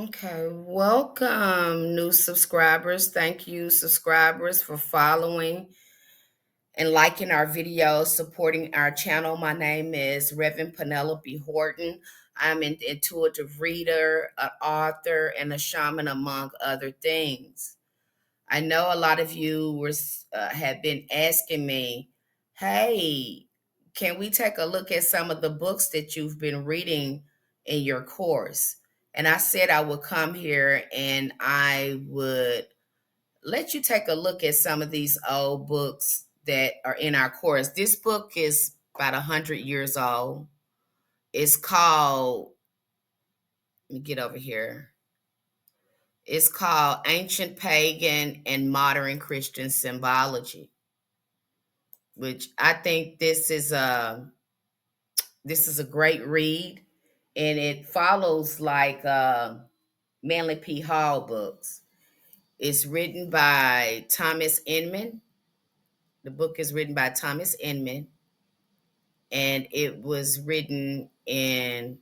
Okay, welcome, new subscribers. Thank you, subscribers, for following and liking our videos, supporting our channel. My name is Reverend Penelope Horton. I'm an intuitive reader, an author, and a shaman, among other things. I know a lot of you have been asking me, hey, can we take a look at some of the books that you've been reading in your course? And I said I would come here and I would let you take a look at some of these old books that are in our course. This book is about 100 years old. It's called, let me get over here. It's called Ancient Pagan and Modern Christian Symbology, which I think this is a great read, and it follows like Manly P. Hall books. It's written by Thomas Inman. The book is written by Thomas Inman, and it was written in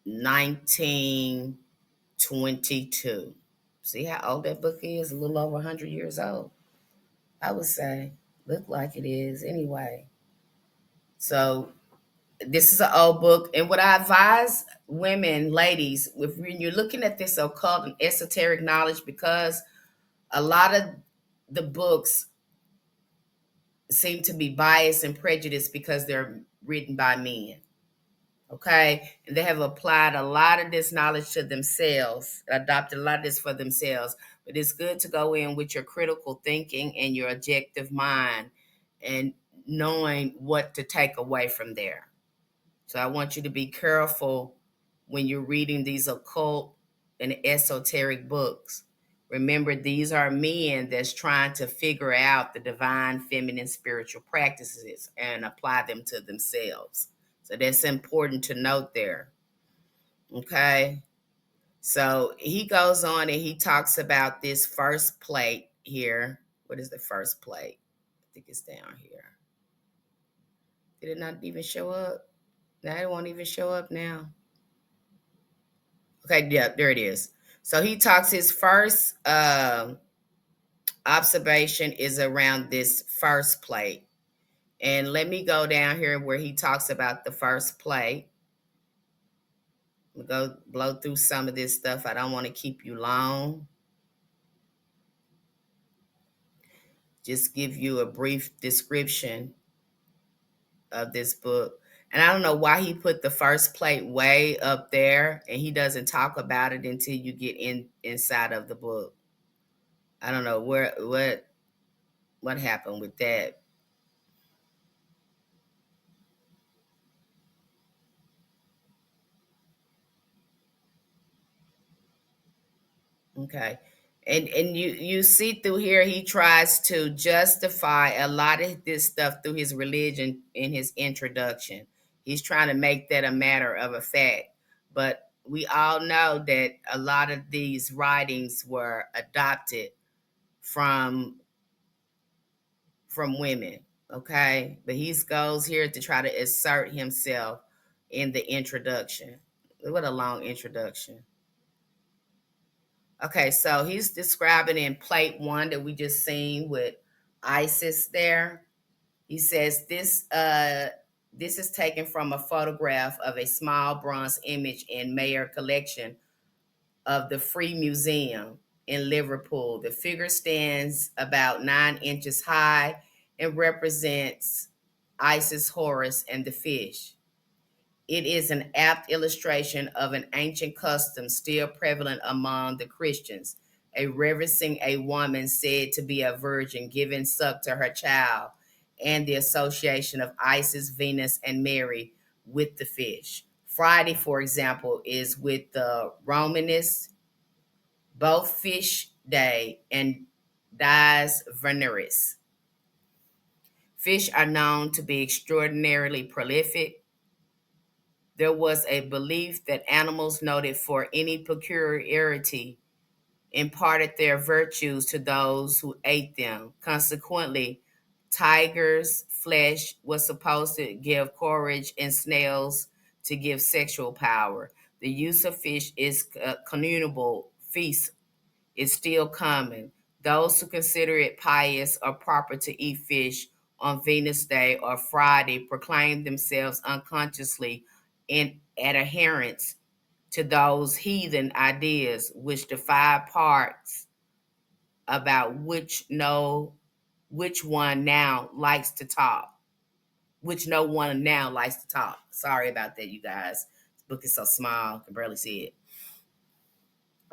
1922. See how old that book is? A little over 100 years old, I would say. Look like it is anyway. So this is an old book, and what I advise women, ladies, if when you're looking at this occult and esoteric knowledge, because a lot of the books seem to be biased and prejudiced because they're written by men. Okay, and they have applied a lot of this knowledge to themselves, adopted a lot of this for themselves. But it's good to go in with your critical thinking and your objective mind and knowing what to take away from there. So I want you to be careful when you're reading these occult and esoteric books. Remember, these are men that's trying to figure out the divine feminine spiritual practices and apply them to themselves. So that's important to note there. Okay. So he goes on and he talks about this first plate here. What is the first plate? I think it's down here. Did it not even show up? Now it won't even show up now. Okay, yeah, there it is. So he talks his first observation is around this first plate. And let me go down here where he talks about the first plate. We'll go blow through some of this stuff. I don't want to keep you long. Just give you a brief description of this book. And I don't know why he put the first plate way up there and he doesn't talk about it until you get inside of the book. I don't know what happened with that. Okay. And you see through here he tries to justify a lot of this stuff through his religion in his introduction. He's trying to make that a matter of a fact. But we all know that a lot of these writings were adopted from women. Okay. But he goes here to try to assert himself in the introduction. What a long introduction. Okay, so he's describing in plate one that we just seen with Isis there. He says this is taken from a photograph of a small bronze image in Mayer collection of the Free Museum in Liverpool. The figure stands about 9 inches high and represents Isis, Horus, and the fish. It is an apt illustration of an ancient custom still prevalent among the Christians, a reverencing a woman said to be a virgin giving suck to her child, and the association of Isis, Venus, and Mary with the fish. Friday, for example, is with the Romanists, both fish day, and Dies Veneris. Fish are known to be extraordinarily prolific. There was a belief that animals noted for any peculiarity imparted their virtues to those who ate them. Consequently, tigers' flesh was supposed to give courage and snails to give sexual power. The use of fish is communal feast is still common. Those who consider it pious or proper to eat fish on Venus Day or Friday proclaim themselves unconsciously in adherence to those heathen ideas which defy parts about which one now likes to talk. Which no one now likes to talk. Sorry about that, you guys. This book is so small, I can barely see it.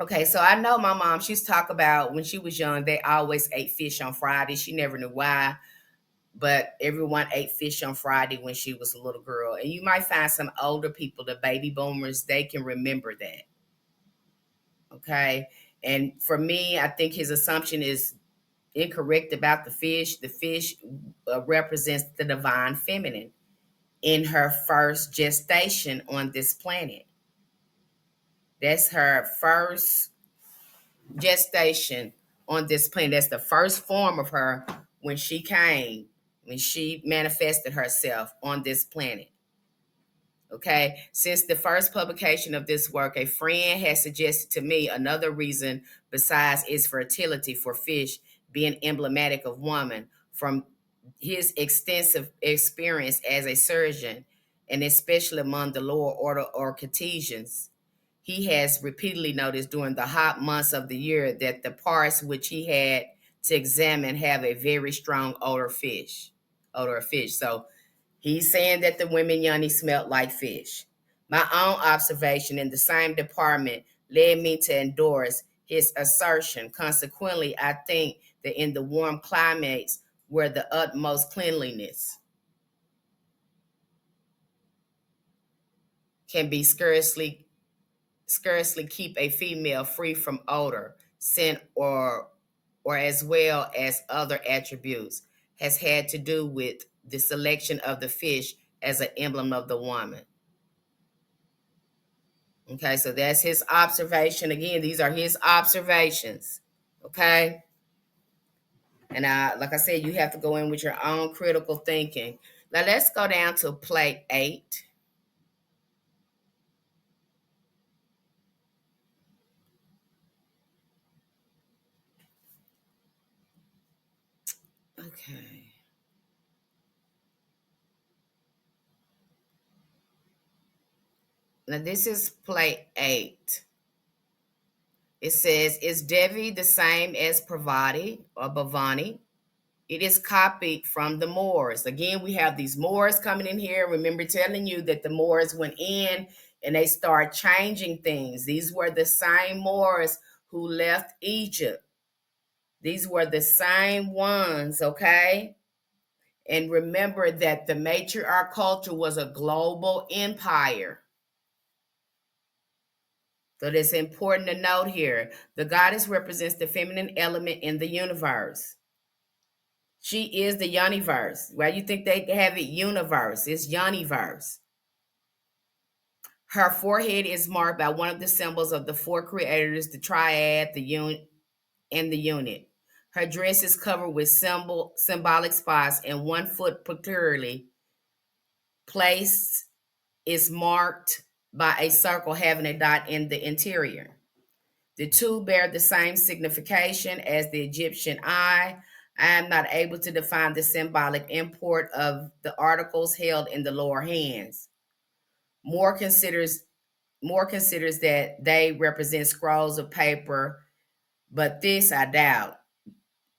Okay, so I know my mom, she's talk about when she was young, they always ate fish on Friday. She never knew why, but everyone ate fish on Friday when she was a little girl. And you might find some older people, the baby boomers, they can remember that. Okay. And for me, I think his assumption is incorrect about the fish. The fish represents the divine feminine in her first gestation on this planet. That's her first gestation on this planet. That's the first form of her when she came, when she manifested herself on this planet. Okay, since the first publication of this work, a friend has suggested to me another reason besides its fertility for fish being emblematic of woman from his extensive experience as a surgeon, and especially among the lower order or Cartesians. He has repeatedly noticed during the hot months of the year that the parts which he had to examine have a very strong odor of fish. So he's saying that the women yoni smelled like fish. My own observation in the same department led me to endorse his assertion. Consequently, I think that in the warm climates where the utmost cleanliness can be scarcely keep a female free from odor, scent, or as well as other attributes, has had to do with the selection of the fish as an emblem of the woman. Okay, so that's his observation. Again, these are his observations. Okay. And like I said, you have to go in with your own critical thinking. Now let's go down to plate 8. Okay. Now this is plate 8. It says, is Devi the same as Pravati or Bhavani? It is copied from the Moors. Again, we have these Moors coming in here. Remember telling you that the Moors went in and they start changing things. These were the same Moors who left Egypt. These were the same ones, okay? And remember that the matriarch culture was a global empire. So that's important to note here. The goddess represents the feminine element in the universe. She is the universe. Why you think they have it universe? It's universe. Her forehead is marked by one of the symbols of the four creators, the triad, the unit, and the unit. Her dress is covered with symbolic spots, and one foot peculiarly placed is marked by a circle having a dot in the interior. The two bear the same signification as the Egyptian eye. I am not able to define the symbolic import of the articles held in the lower hands. Moore considers Moore considers that they represent scrolls of paper, but this I doubt.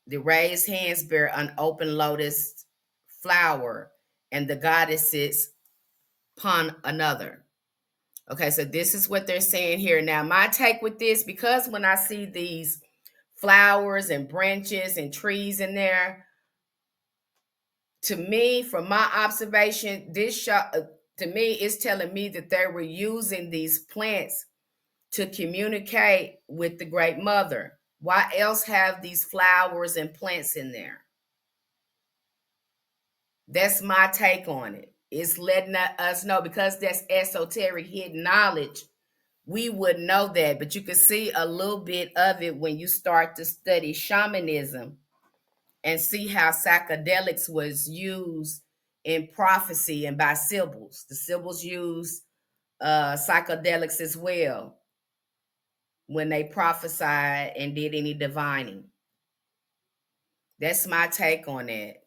The raised hands bear an open lotus flower, and the goddess sits upon another. Okay, so this is what they're saying here. Now, my take with this, because when I see these flowers and branches and trees in there, to me, from my observation, this shot to me is telling me that they were using these plants to communicate with the Great Mother. Why else have these flowers and plants in there? That's my take on it. It's letting us know, because that's esoteric hidden knowledge. We would know that, but you can see a little bit of it when you start to study shamanism and see how psychedelics was used in prophecy and by symbols. The symbols used psychedelics as well when they prophesied and did any divining. That's my take on that.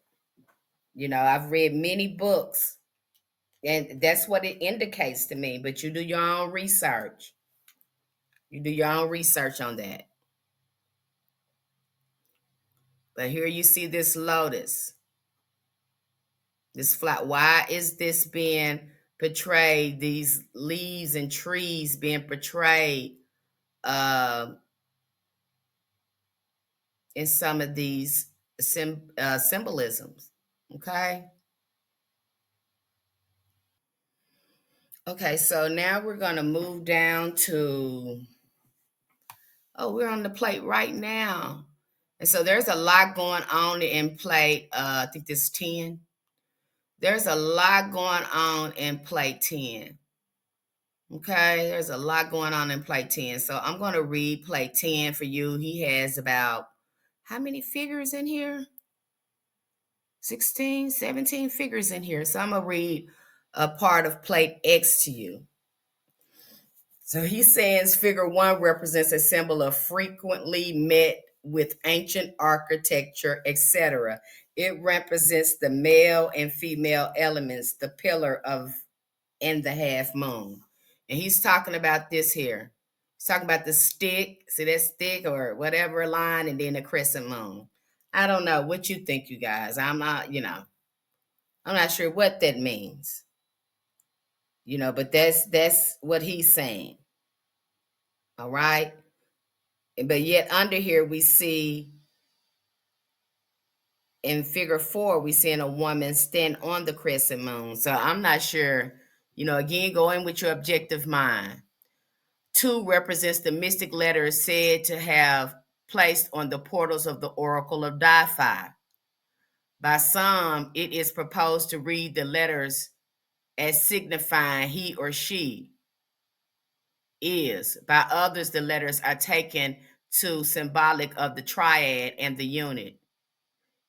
I've read many books, and that's what it indicates to me. But you do your own research. You do your own research on that. But here you see this lotus, this flower. Why is this being portrayed? These leaves and trees being portrayed uh, in some of these symbolisms. Okay. Okay, so now we're going to move down to, we're on the plate right now. And so there's a lot going on in plate. I think this is 10. There's a lot going on in plate 10. Okay, there's a lot going on in plate 10. So I'm going to read plate 10 for you. He has about how many figures in here? 16, 17 figures in here. So I'm going to read a part of plate X to you. So he says figure 1 represents a symbol of frequently met with ancient architecture, etc. It represents the male and female elements, the pillar of and the half moon. And he's talking about this here. He's talking about the stick. See that stick or whatever line, and then the crescent moon. I don't know what you think, you guys. I'm not sure what that means. But that's what he's saying. All right. But yet under here we see in figure 4, we seeing a woman stand on the crescent moon. So I'm not sure, again, go in with your objective mind. 2 represents the mystic letters said to have placed on the portals of the Oracle of Delphi. By some, it is proposed to read the letters as signifying he or she is. By others, the letters are taken to symbolic of the triad and the unit.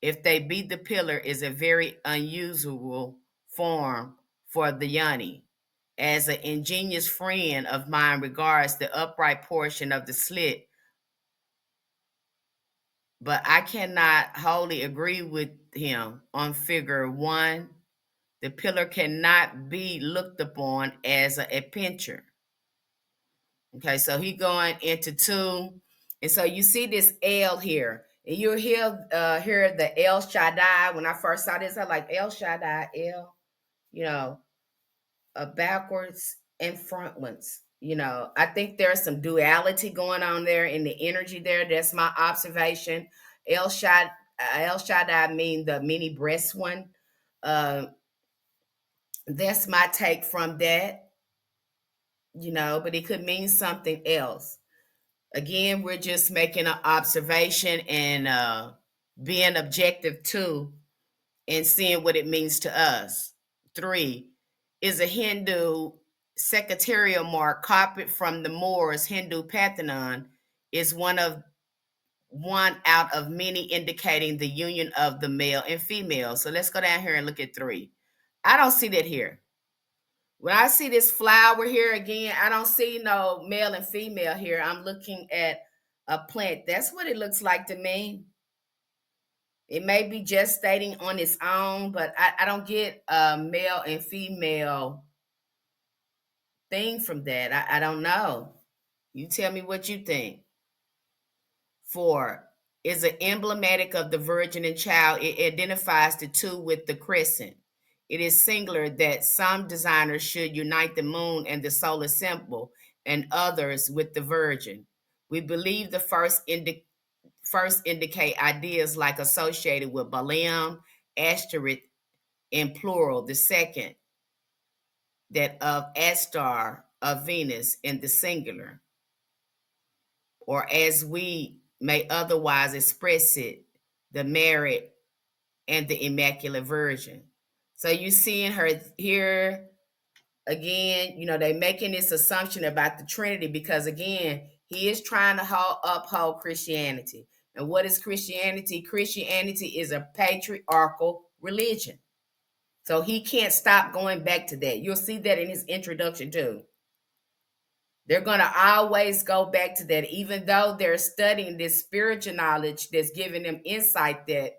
If they be the pillar is a very unusual form for the yoni. As an ingenious friend of mine regards the upright portion of the slit, but I cannot wholly agree with him on figure 1. The pillar cannot be looked upon as a pincher. Okay, so he going into 2. And so you see this L here. And you'll hear the El Shaddai. When I first saw this, I like El Shaddai, L, backwards and frontwards. I think there's some duality going on there in the energy there. That's my observation. El Shaddai mean the many breast one. That's my take from that. But it could mean something else. Again, we're just making an observation and being objective too, and seeing what it means to us. 3 is a Hindu secretarial mark copied from the Moors Hindu pantheon, is one out of many indicating the union of the male and female. So let's go down here and look at 3. I don't see that here. When I see this flower here again, I don't see no male and female here. I'm looking at a plant. That's what it looks like to me. It may be gestating on its own, but I don't get a male and female thing from that. I don't know. You tell me what you think. 4 is an emblematic of the virgin and child. It identifies the 2 with the crescent. It is singular that some designers should unite the moon and the solar symbol, and others with the virgin. We believe the first indicate ideas like associated with Balaam, Ashtoreth in plural. The second, that of Astar, of Venus in the singular, or as we may otherwise express it, the Mary and the Immaculate Virgin. So you seeing her here again, they making this assumption about the Trinity because again, he is trying to uphold Christianity. And what is Christianity? Christianity is a patriarchal religion. So he can't stop going back to that. You'll see that in his introduction too. They're going to always go back to that, even though they're studying this spiritual knowledge that's giving them insight that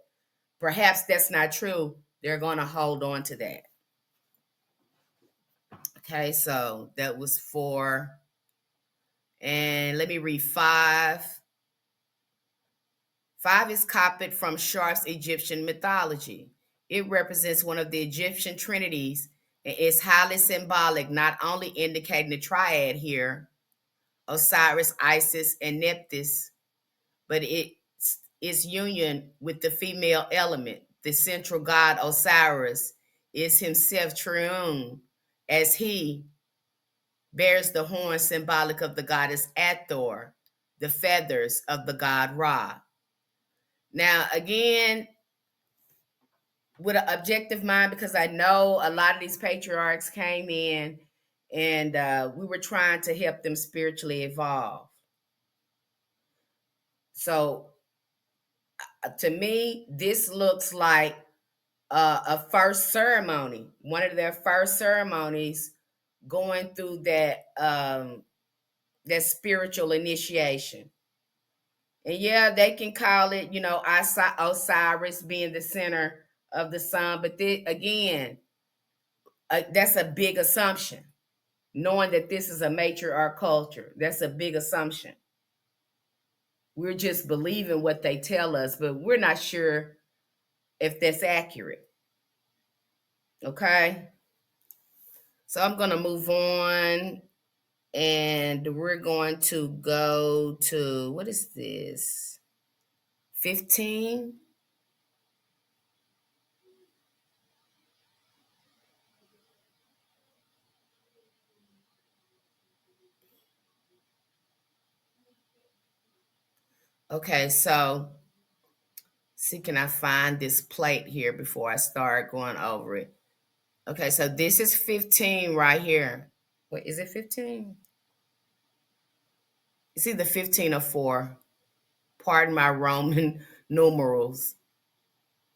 perhaps that's not true. They're going to hold on to that. Okay, so that was 4. And let me read 5. 5 is copied from Sharp's Egyptian mythology. It represents one of the Egyptian trinities and is highly symbolic, not only indicating the triad here, Osiris, Isis, and Nephthys, but its union with the female element. The central god Osiris is himself triune, as he bears the horn symbolic of the goddess Hathor, the feathers of the god Ra. Now, again, with an objective mind, because I know a lot of these patriarchs came in and we were trying to help them spiritually evolve. So, to me, this looks like a first ceremony, one of their first ceremonies going through that spiritual initiation. And yeah, they can call it, Osiris being the center of the sun. But again, that's a big assumption. Knowing that this is a matriarch culture, that's a big assumption. We're just believing what they tell us, but we're not sure if that's accurate. Okay? So I'm going to move on, and we're going to go to, what is this? 15? Okay, so see, can I find this plate here before I start going over it? Okay, so this is 15 right here. Wait, is it 15? It's either 15 or 4. Pardon my Roman numerals.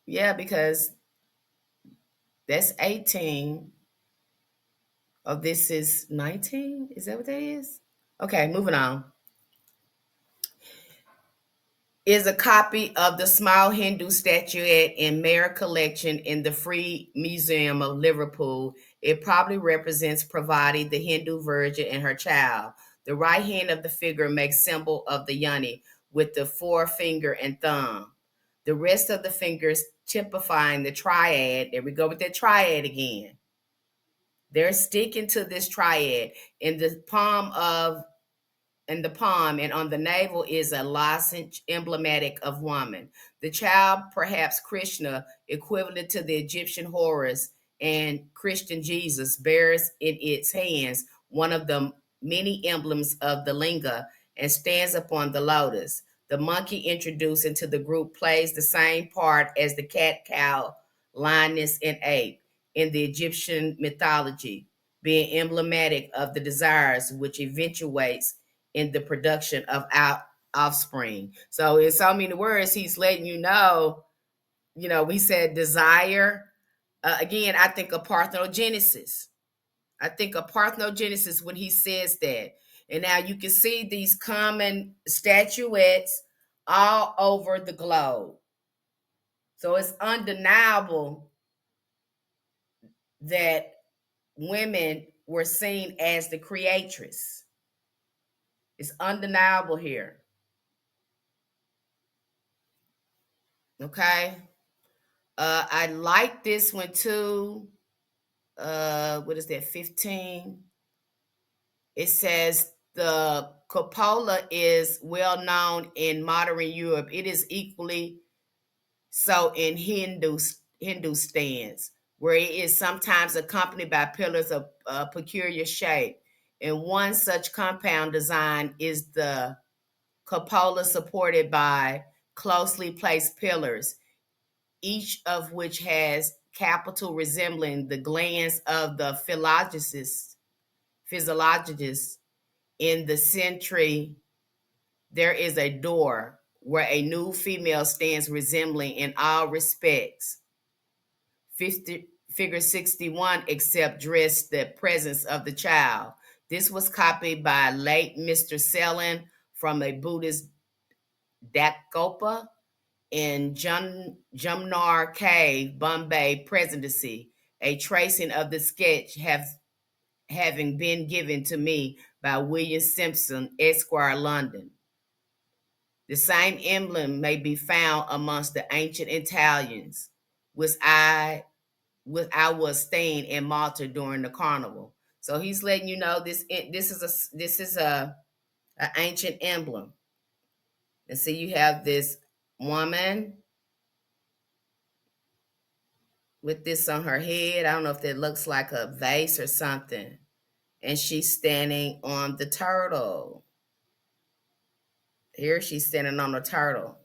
Yeah, because that's 18. Oh, this is 19? Is that what that is? Okay, moving on. Is a copy of the small Hindu statuette in Mayer collection in the Free Museum of Liverpool. It probably represents Parvati, the Hindu virgin, and her child. The right hand of the figure makes symbol of the yoni with the forefinger and thumb. The rest of the fingers typifying the triad. There we go with that triad again. They're sticking to this triad. In the palm and on the navel is a lozenge emblematic of woman. The child, perhaps Krishna, equivalent to the Egyptian Horus and Christian Jesus, bears in its hands one of the many emblems of the linga and stands upon the lotus. The monkey introduced into the group plays the same part as the cat, cow, lioness, and ape in the Egyptian mythology, being emblematic of the desires which eventuates in the production of offspring. So in so many words, he's letting we said desire. Again, I think of parthenogenesis. I think of parthenogenesis when he says that. And now you can see these common statuettes all over the globe. So it's undeniable that women were seen as the creatress. It's undeniable here. Okay. I like this one too. What is that? 15. It says the cupola is well known in modern Europe. It is equally so in Hindustans, where it is sometimes accompanied by pillars of peculiar shape. And one such compound design is the cupola, supported by closely placed pillars, each of which has capital resembling the glands of the physiologist. In the century, there is a door where a new female stands resembling in all respects. Figure 61, except dress the presence of the child. This was copied by late Mr. Selin from a Buddhist Dakopa in Jumnar Cave, Bombay Presidency. A tracing of the sketch having been given to me by William Simpson, Esquire, London. The same emblem may be found amongst the ancient Italians, which I was staying in Malta during the carnival. So he's letting you know this is a an ancient emblem. And see, you have this woman with this on her head. I don't know if that looks like a vase or something. And she's standing on the turtle. Here she's standing on the turtle.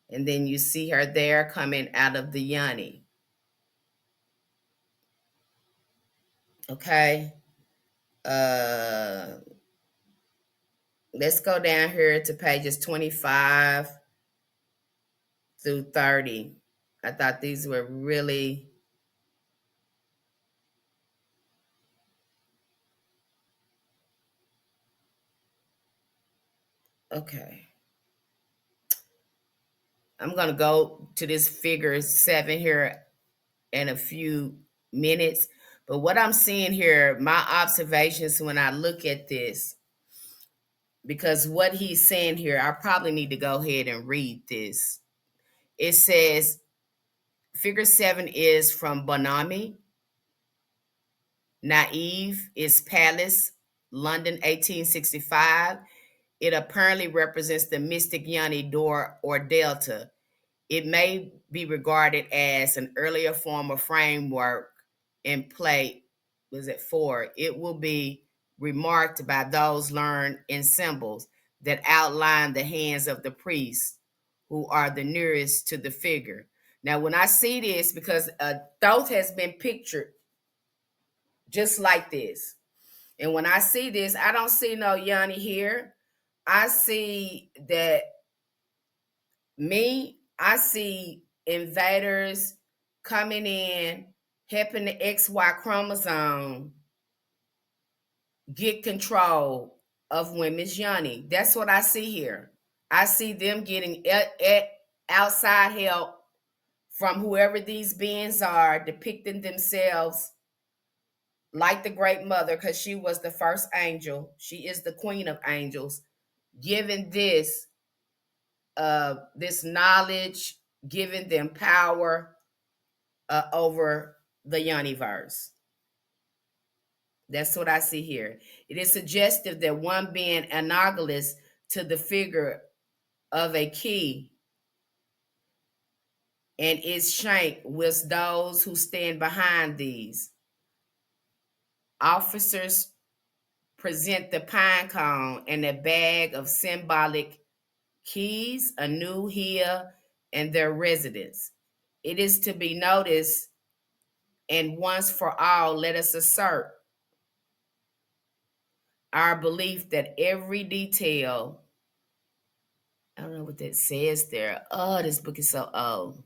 And then you see her there coming out of the yoni. Okay. Uh let's go down here to pages 25 through 30. I thought these were really okay. I'm going to go to this figure 7 here in a few minutes. But what I'm seeing here, my observations when I look at this, because what he's saying here, I probably need to go ahead and read this. It says, figure 7 is from Bonami. Naive is Palace, London, 1865. It apparently represents the mystic yoni door or delta. It may be regarded as an earlier form of framework in play. Was it 4? It will be remarked by those learned in symbols that outline the hands of the priests who are the nearest to the figure. Now, when I see this, because a throat has been pictured just like this, and when I see this, I don't see no Yanni here. I see that I see invaders coming in, helping the XY chromosome get control of women's yoni. That's what I see here. I see them getting outside help from whoever these beings are, depicting themselves like the Great Mother, because she was the first angel. She is the Queen of Angels, giving this knowledge, giving them power over the universe. That's what I see here. It is suggestive that one being analogous to the figure of a key and its shank with those who stand behind these. Officers present the pine cone and a bag of symbolic keys, a new here, and their residence. It is to be noticed, and once for all, let us assert our belief that every detail, I don't know what that says there. Oh, this book is so old.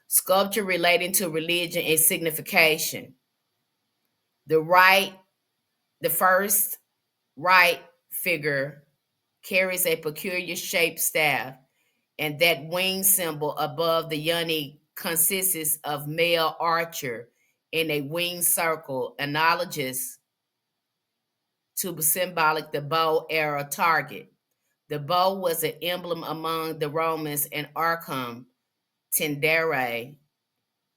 Sculpture relating to religion and signification. The right, the first right figure carries a peculiar shaped staff, and that wing symbol above the yoni consists of male archer in a wing circle, analogous to symbolic the bow arrow target. The bow was an emblem among the Romans and arcum tendere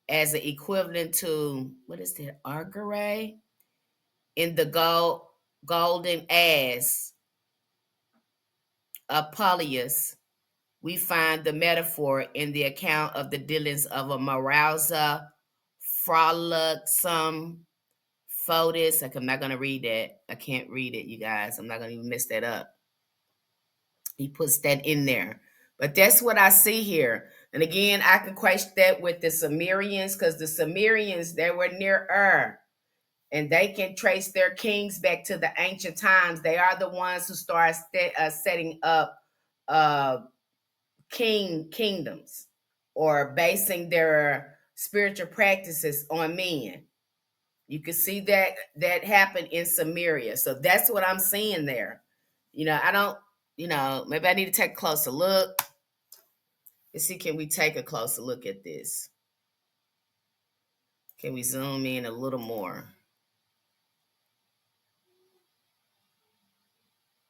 as an equivalent to, what is that, argere? In the golden ass of Polyus, we find the metaphor in the account of the dealings of a Marouza frolicsome foetus. Like, I'm not going to read that. I can't read it, you guys. I'm not going to even mess that up. He puts that in there. But that's what I see here. And again, I can question that with the Sumerians, because the Sumerians, they were near Ur, and they can trace their kings back to the ancient times. They are the ones who start setting up uh, kingdoms, or basing their spiritual practices on men. You can see that happened in Samaria. So that's what I'm seeing there. I don't, maybe I need to take a closer look. Let's see, can we take a closer look at this? Can we zoom in a little more?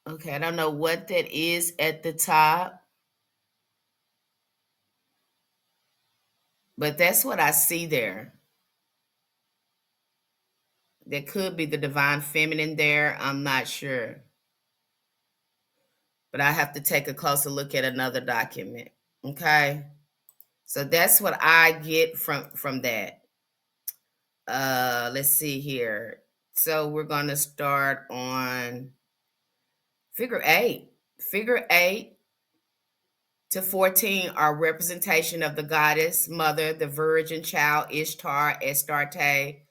Okay, I don't know what that is at the top, but that's what I see there. There could be the divine feminine there. I'm not sure. But I have to take a closer look at another document. Okay. So that's what I get from that. Let's see here. So we're gonna start on figure 8. Figure 8 to 14 are representation of the goddess, mother, the virgin child, Ishtar, Astarte,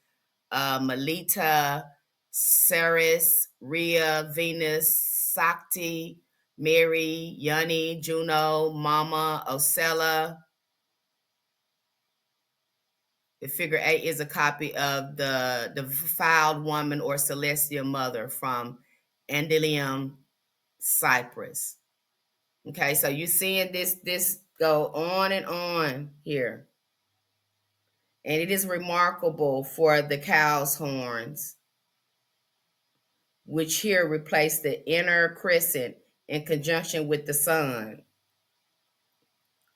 Melita, Ceres, Rhea, Venus, Sakti, Mary, Yoni, Juno, Mama, Osella. The figure 8 is a copy of the defiled woman or celestial mother from Andilium, Cyprus. Okay, so you're seeing this go on and on here. And it is remarkable for the cow's horns, which here replace the inner crescent in conjunction with the sun.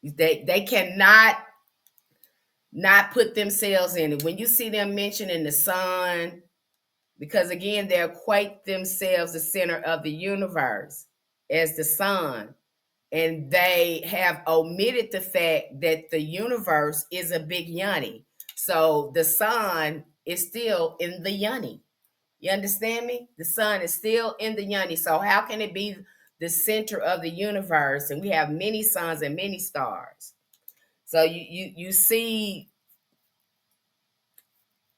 They cannot not put themselves in it. When you see them mentioning the sun, because again, they equate themselves the center of the universe as the sun. And they have omitted the fact that the universe is a big yoni. So the sun is still in the yoni. You understand me? The sun is still in the yoni. So how can it be the center of the universe? And we have many suns and many stars. So you see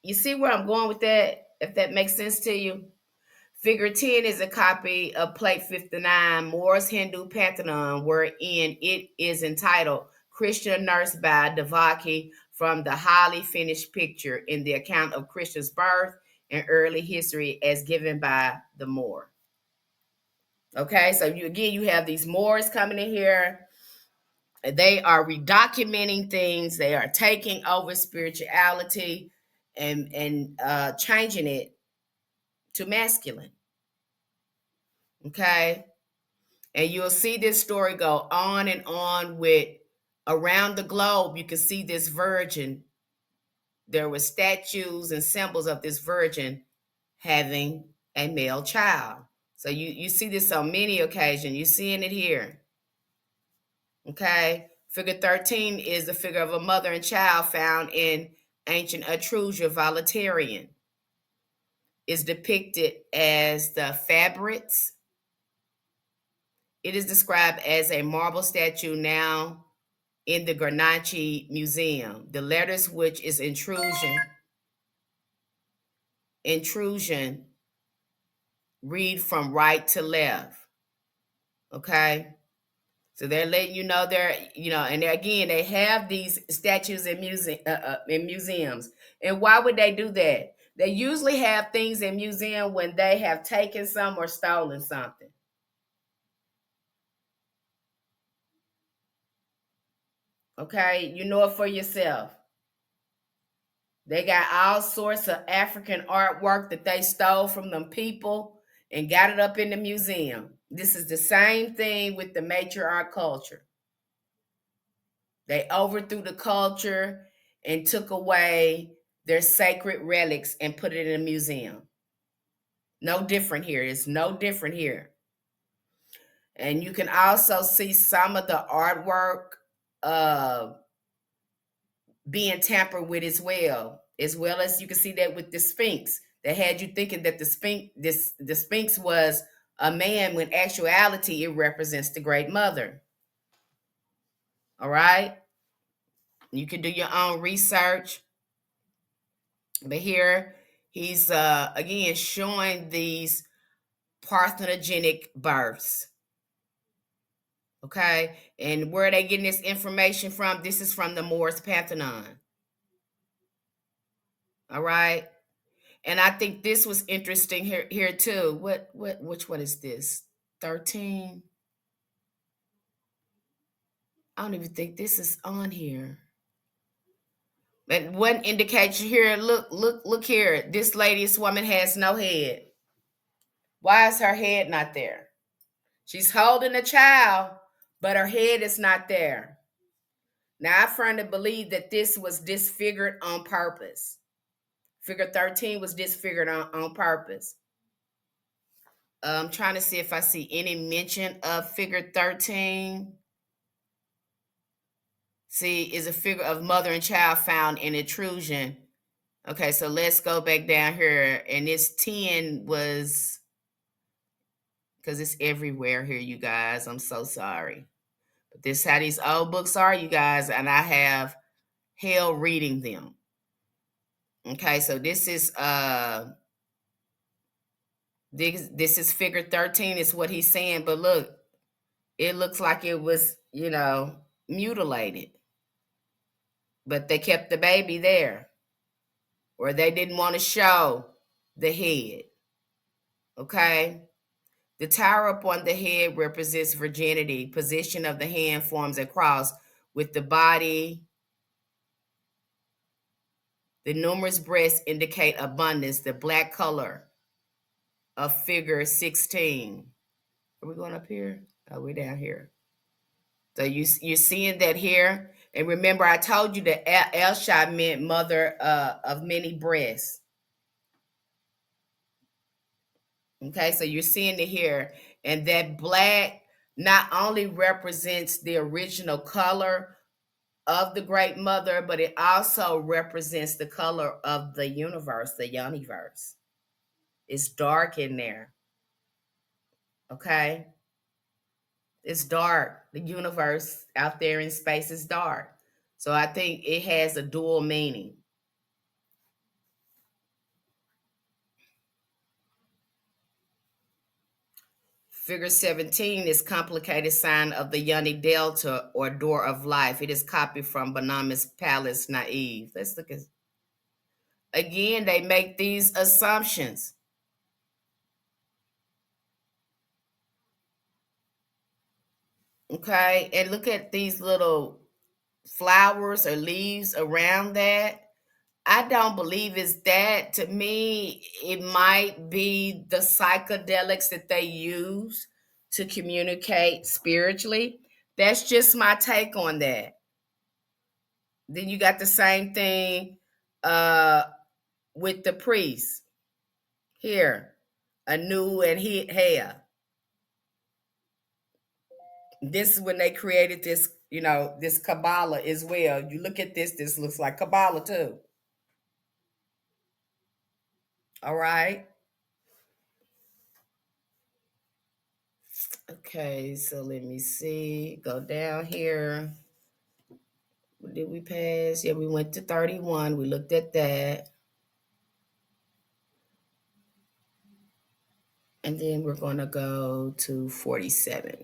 where I'm going with that, if that makes sense to you. Figure 10 is a copy of Plate 59, Moore's Hindu Pantheon, wherein it is entitled Christian Nurse by Devaki from the highly finished picture in the account of Christian's birth and early history as given by the Moor. Okay, so you have these Moors coming in here. They are redocumenting things. They are taking over spirituality and changing it to masculine. Okay. And you'll see this story go on and on with around the globe. You can see this virgin. There were statues and symbols of this virgin having a male child. So you see this on many occasions. You're seeing it here. Okay. Figure 13 is the figure of a mother and child found in ancient Etruria Volitarian. Is depicted as the fabrics. It is described as a marble statue now in the Granacci Museum. The letters, which is intrusion, read from right to left. Okay. So they're letting you know and again, they have these statues in museums. And why would they do that? They usually have things in museum when they have taken some or stolen something. Okay, you know it for yourself. They got all sorts of African artwork that they stole from them people and got it up in the museum. This is the same thing with the matriarch culture. They overthrew the culture and took away their sacred relics and put it in a museum. No different here. It's no different here. And you can also see some of the artwork uh, being tampered with as well as you can see that with the Sphinx. They had you thinking that the Sphinx was a man when actuality it represents the Great Mother. All right, you can do your own research, but here he's again showing these parthenogenic births. Okay, and where are they getting this information from? This is from the Moors Pantheon. All right. And I think this was interesting here too. Which one is this? 13. I don't even think this is on here. But one indication here, look here. This woman has no head. Why is her head not there? She's holding a child, but her head is not there. Now I firmly believe that this was disfigured on purpose. Figure 13 was disfigured on purpose. I'm trying to see if I see any mention of figure 13. See, is a figure of mother and child found in intrusion. Okay, so let's go back down here. And this 10 was, because it's everywhere here, you guys. I'm so sorry. But this is how these old books are, you guys. And I have hell reading them. Okay, so this is figure 13 is what he's saying. But look, it looks like it was, mutilated. But they kept the baby there. Or they didn't want to show the head. Okay? The tower upon the head represents virginity. Position of the hand forms a cross with the body. The numerous breasts indicate abundance. The black color of figure 16. Are we going up here? Oh, we're down here. So you're seeing that here. And remember, I told you that El meant mother of many breasts. Okay, so you're seeing it here. And that black not only represents the original color of the great mother, but it also represents the color of the universe, the universe. It's dark in there. Okay? It's dark. The universe out there in space is dark. So I think it has a dual meaning. Figure 17 is complicated sign of the Yoni Delta or door of life. It is copied from Bonami's Palace Naive. Let's look at, again, they make these assumptions. Okay, and look at these little flowers or leaves around that. I don't believe it's that. To me, it might be the psychedelics that they use to communicate spiritually. That's just my take on that. Then you got the same thing uh, with the priest here, Anu and Hea. This is when they created this, this Kabbalah as well. You look at this looks like Kabbalah too. All right. Okay, so let me see. Go down here. What did we pass? Yeah, we went to 31. We looked at that. And then we're going to go to 47.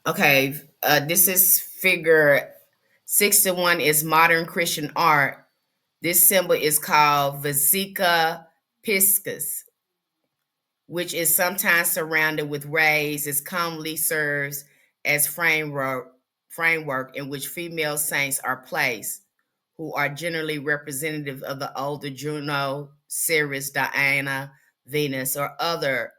Okay, this is figure 61 is modern Christian art. This symbol is called Vesica Piscis, which is sometimes surrounded with rays. It commonly serves as framework in which female saints are placed, who are generally representative of the older Juno, Ceres, Diana, Venus, or other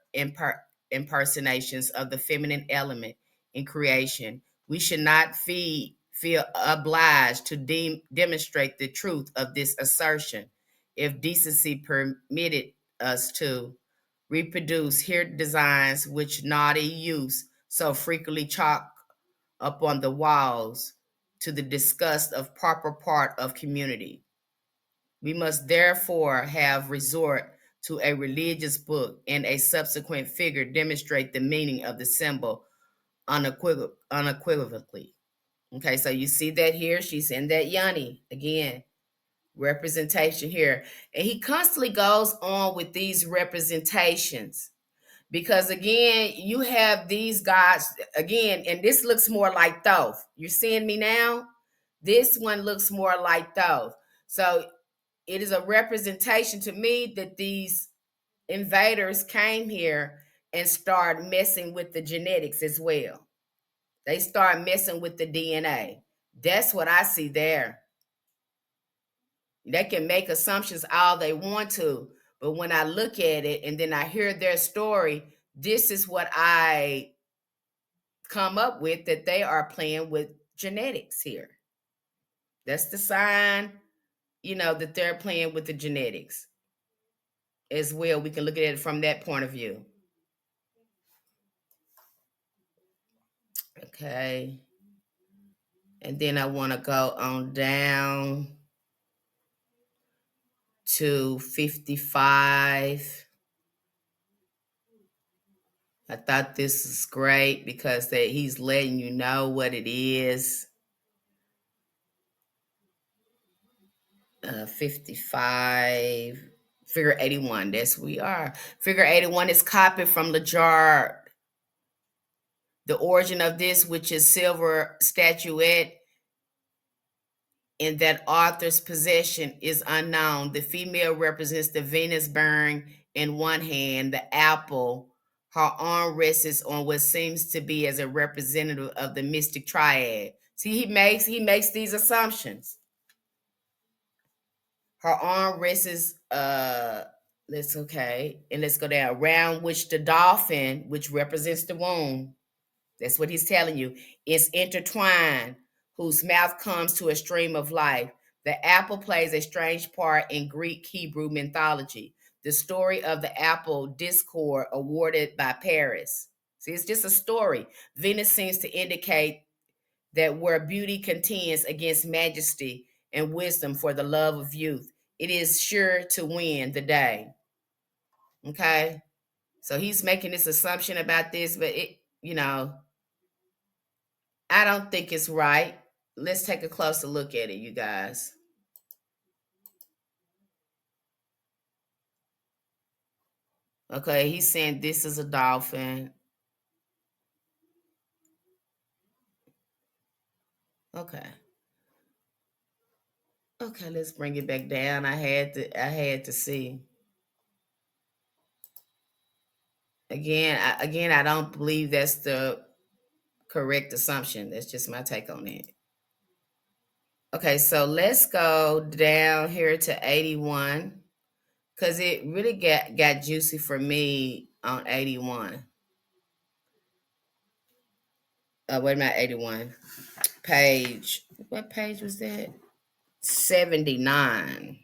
impersonations of the feminine element in creation. We should not feel obliged to demonstrate the truth of this assertion, if decency permitted us to reproduce here designs which naughty youths so frequently chalk up on the walls to the disgust of proper part of community. We must therefore have resort to a religious book and a subsequent figure demonstrate the meaning of the symbol unequivocally. Okay, so you see that here. She's in that yoni again. Representation here. And he constantly goes on with these representations because, again, you have these gods, again, and this looks more like Thoth. You're seeing me now? This one looks more like Thoth. So it is a representation to me that these invaders came here and started messing with the genetics as well. They start messing with the DNA. That's what I see there. They can make assumptions all they want to, but when I look at it and then I hear their story, this is what I come up with, that they are playing with genetics here. That's the sign, that they're playing with the genetics as well. We can look at it from that point of view. Okay. And then I want to go on down to 55. I thought this is great because he's letting you know what it is. 55, figure 81. That's we are. Figure 81 is copied from Lajard. The origin of this, which is silver statuette in that author's possession, is unknown. The female represents the Venus bearing in one hand the apple. Her arm rests on what seems to be as a representative of the mystic triad. See, he makes these assumptions. Her arm rests, let's okay, and let's go down. Around which the dolphin, which represents the womb, that's what he's telling you, is intertwined, whose mouth comes to a stream of life. The apple plays a strange part in Greek Hebrew mythology. The story of the apple discord awarded by Paris. See, it's just a story. Venus seems to indicate that where beauty contends against majesty and wisdom for the love of youth, it is sure to win the day. Okay? So he's making this assumption about this, but I don't think it's right. Let's take a closer look at it, you guys. Okay, he's saying this is a dolphin. Okay. Okay, let's bring it back down. I had to see. Again, I don't believe that's the correct assumption. That's just my take on it. Okay, so let's go down here to 81 because it really got juicy for me on 81. Wait a minute, 81. Page. What page was that? 79.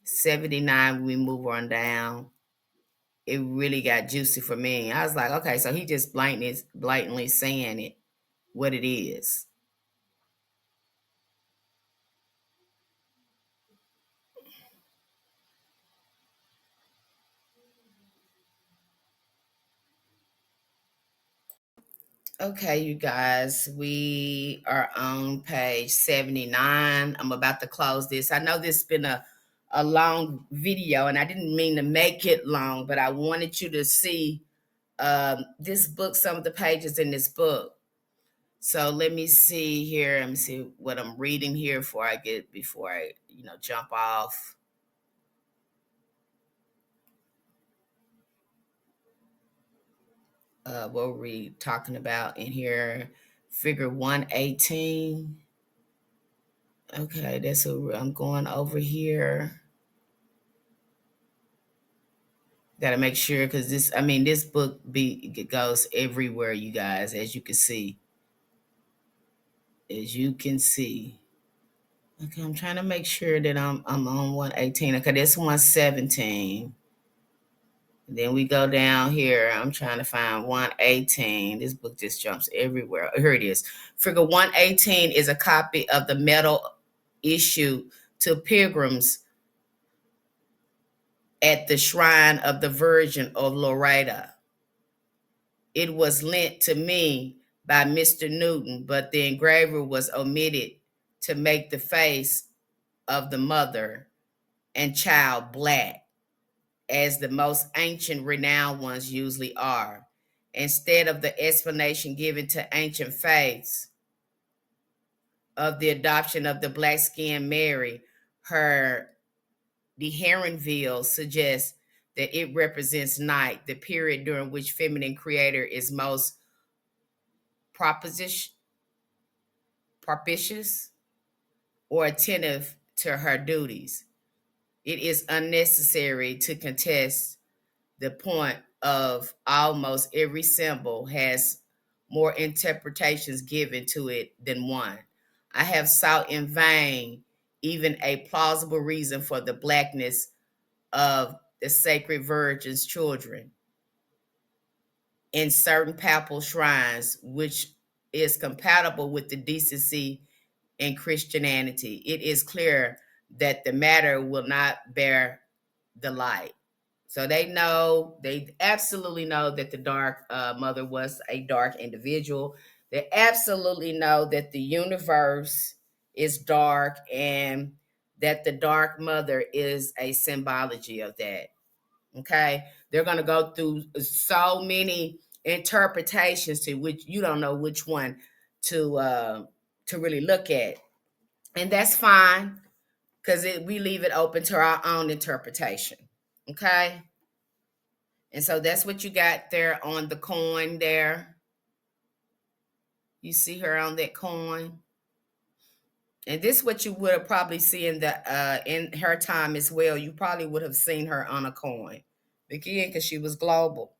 79, we move on down. It really got juicy for me. I was like, okay, so he just blatantly saying it, what it is. Okay, you guys, we are on page 79. I'm about to close this. I know this has been a long video, and I didn't mean to make it long, but I wanted you to see this book, some of the pages in this book. So let me see here. Let me see what I'm reading here before I jump off. What were we talking about in here? Figure 118. Okay, that's what I'm going over here. Got to make sure because this book goes everywhere, you guys, as you can see. As you can see. Okay, I'm trying to make sure that I'm on 118. Okay, that's 117. Then we go down here. I'm trying to find 118. This book just jumps everywhere. Here it is. Figure 118 is a copy of the medal issued to pilgrims at the shrine of the Virgin of Loretta. It was lent to me by Mr. Newton, but the engraver was omitted to make the face of the mother and child black, as the most ancient renowned ones usually are. Instead of the explanation given to ancient faiths of the adoption of the black skinned Mary, her the heron veil suggests that it represents night, the period during which feminine creator is most propitious or attentive to her duties. It is unnecessary to contest the point of almost every symbol has more interpretations given to it than one. I have sought in vain even a plausible reason for the blackness of the sacred virgin's children in certain papal shrines, which is compatible with the decency in Christianity. It is clear that the matter will not bear the light. So they absolutely know that the dark mother was a dark individual. They absolutely know that the universe is dark and that the dark mother is a symbology of that. Okay. They're going to go through so many interpretations to which you don't know which one to really look at. And that's fine because we leave it open to our own interpretation. Okay. And so that's what you got there on the coin there. You see her on that coin. And this is what you would have probably seen in her time as well. You probably would have seen her on a coin. Again, because she was global.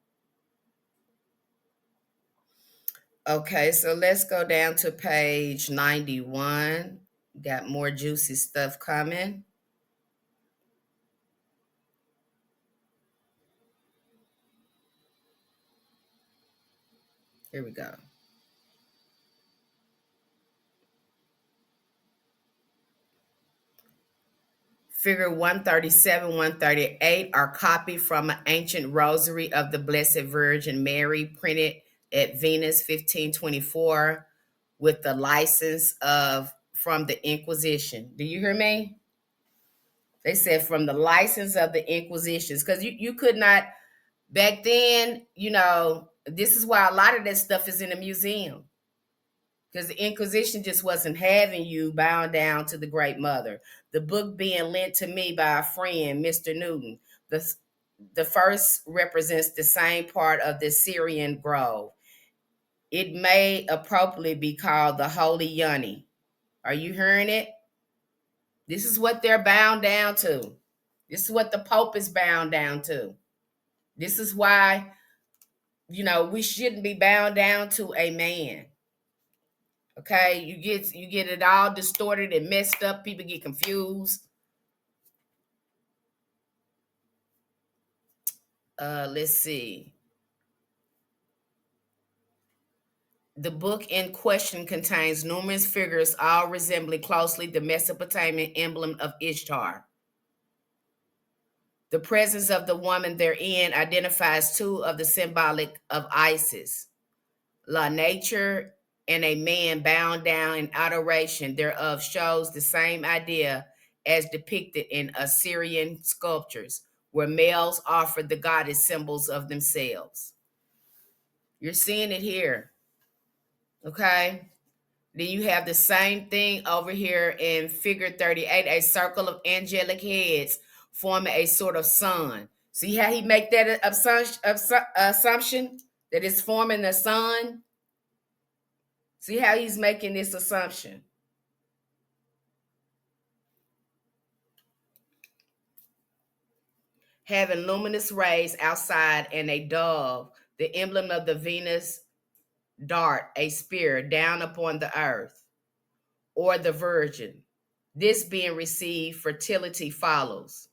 Okay, so let's go down to page 91. Got more juicy stuff coming. Here we go. Figure 137, 138 are copied from an ancient rosary of the Blessed Virgin Mary printed at Venice 1524 with the license of from the Inquisition. Do you hear me? They said from the license of the Inquisitions because you could not back then, this is why a lot of that stuff is in a museum because the Inquisition just wasn't having you bound down to the Great Mother. The book being lent to me by a friend, Mr. Newton. The first represents the same part of the Syrian grove. It may appropriately be called the Holy Yoni. Are you hearing it? This is what they're bound down to. This is what the Pope is bound down to. This is why, we shouldn't be bound down to a man. Okay, you get it all distorted and messed up. People get confused. Let's see. The book in question contains numerous figures, all resembling closely the Mesopotamian emblem of Ishtar. The presence of the woman therein identifies two of the symbolic of Isis, La Nature, and a man bound down in adoration thereof shows the same idea as depicted in Assyrian sculptures, where males offered the goddess symbols of themselves. You're seeing it here, okay? Then you have the same thing over here in figure 38, a circle of angelic heads forming a sort of sun. See how he make that assumption that it's forming the sun? See how he's making this assumption? Having luminous rays outside and a dove, the emblem of the Venus dart, a spear down upon the earth, or the Virgin. This being received, fertility follows.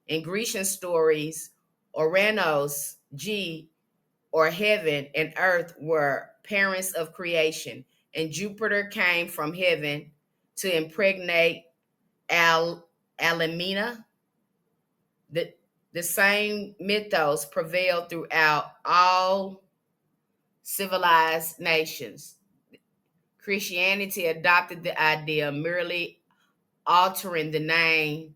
In Grecian stories, Oranos, G, or heaven and earth were parents of creation, and Jupiter came from heaven to impregnate Alamina. The, the same mythos prevailed throughout all civilized nations. Christianity adopted the idea, merely altering the name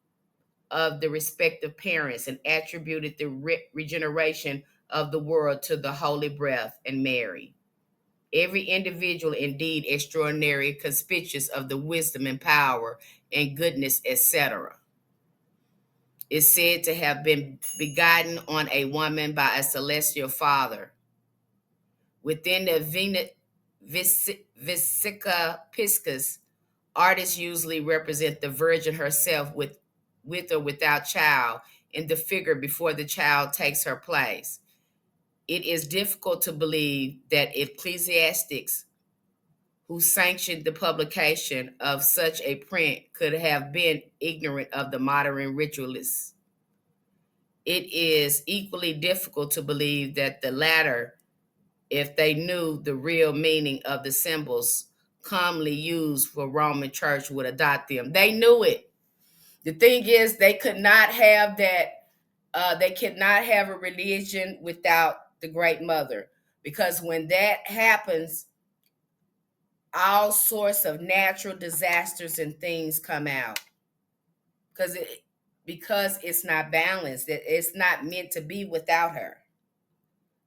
of the respective parents and attributed the regeneration of the world to the Holy Breath and Mary. Every individual, indeed extraordinary, conspicuous of the wisdom and power and goodness, etc., is said to have been begotten on a woman by a celestial father. Within the Vesica Piscis, artists usually represent the Virgin herself with or without child in the figure before the child takes her place. It is difficult to believe that ecclesiastics who sanctioned the publication of such a print could have been ignorant of the modern ritualists. It is equally difficult to believe that the latter, if they knew the real meaning of the symbols commonly used for Roman Church, would adopt them. They knew it. The thing is, they could not have that. They could not have a religion without the Great Mother, because when that happens, all sorts of natural disasters and things come out, because it's not balanced. It's not meant to be without her.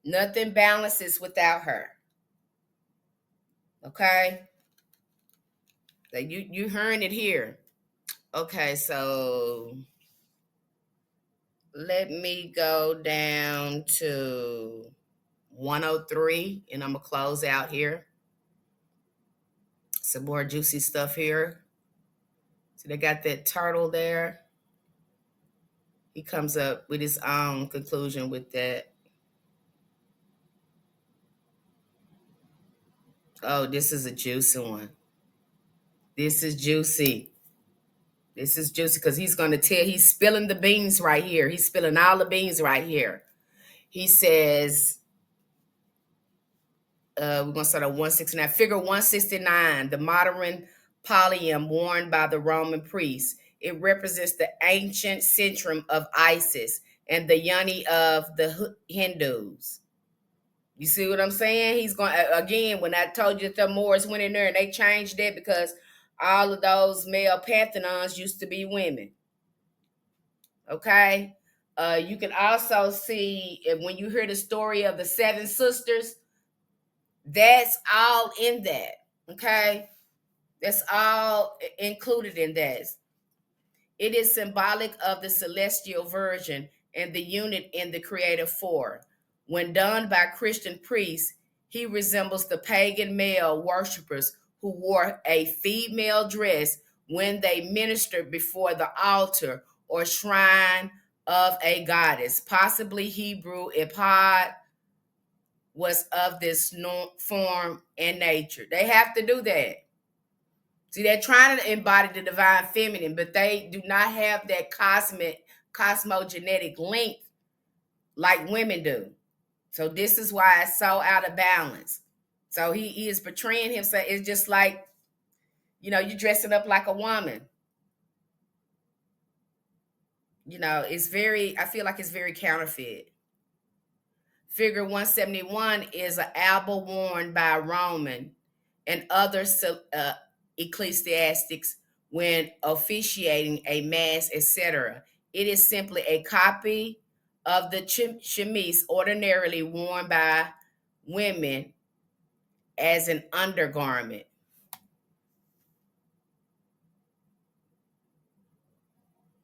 Nothing balances without her. Okay, so you hearing it here. Okay, so let me go down to 103, and I'm gonna close out here. Some more juicy stuff here. So they got that turtle there. He comes up with his own conclusion with that. Oh, this is a juicy one. This is juicy. This is juicy because he's spilling the beans right here. He's spilling all the beans right here. He says, we're going to start at 169. Figure 169, the modern pallium worn by the Roman priests. It represents the ancient centrum of Isis and the yoni of the Hindus. You see what I'm saying? He's going, again, when I told you that the Moors went in there and they changed that because all of those male pantheons used to be women. Okay? You can also see, when you hear the story of the seven sisters, that's all in that. Okay? That's all included in that. It is symbolic of the celestial virgin and the unit in the creative four. When done by Christian priests, he resembles the pagan male worshippers who wore a female dress when they ministered before the altar or shrine of a goddess. Possibly Hebrew Ipad was of this form and nature. They have to do that. See, they're trying to embody the divine feminine, but they do not have that cosmogenetic link like women do. So this is why it's so out of balance. So he is portraying himself. It's just like, you're dressing up like a woman. I feel like it's very counterfeit. Figure 171 is an alba worn by Roman and other ecclesiastics when officiating a mass, etc. It is simply a copy of the chemise ordinarily worn by women as an undergarment.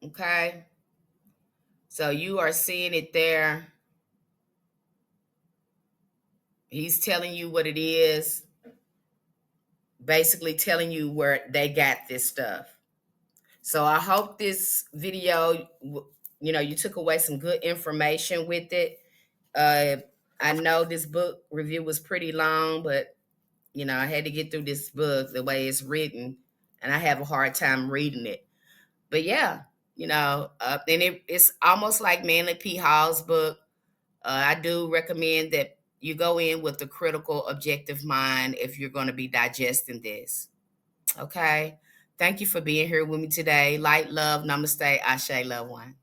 Okay? So you are seeing it there. He's telling you what it is, basically telling you where they got this stuff. So I hope this video, you took away some good information with it. I know this book review was pretty long, but I had to get through this book the way it's written, and I have a hard time reading it. But yeah, and it's almost like Manly P. Hall's book. I do recommend that you go in with a critical, objective mind if you're going to be digesting this. Okay. Thank you for being here with me today. Light, love, namaste, ashe, loved one.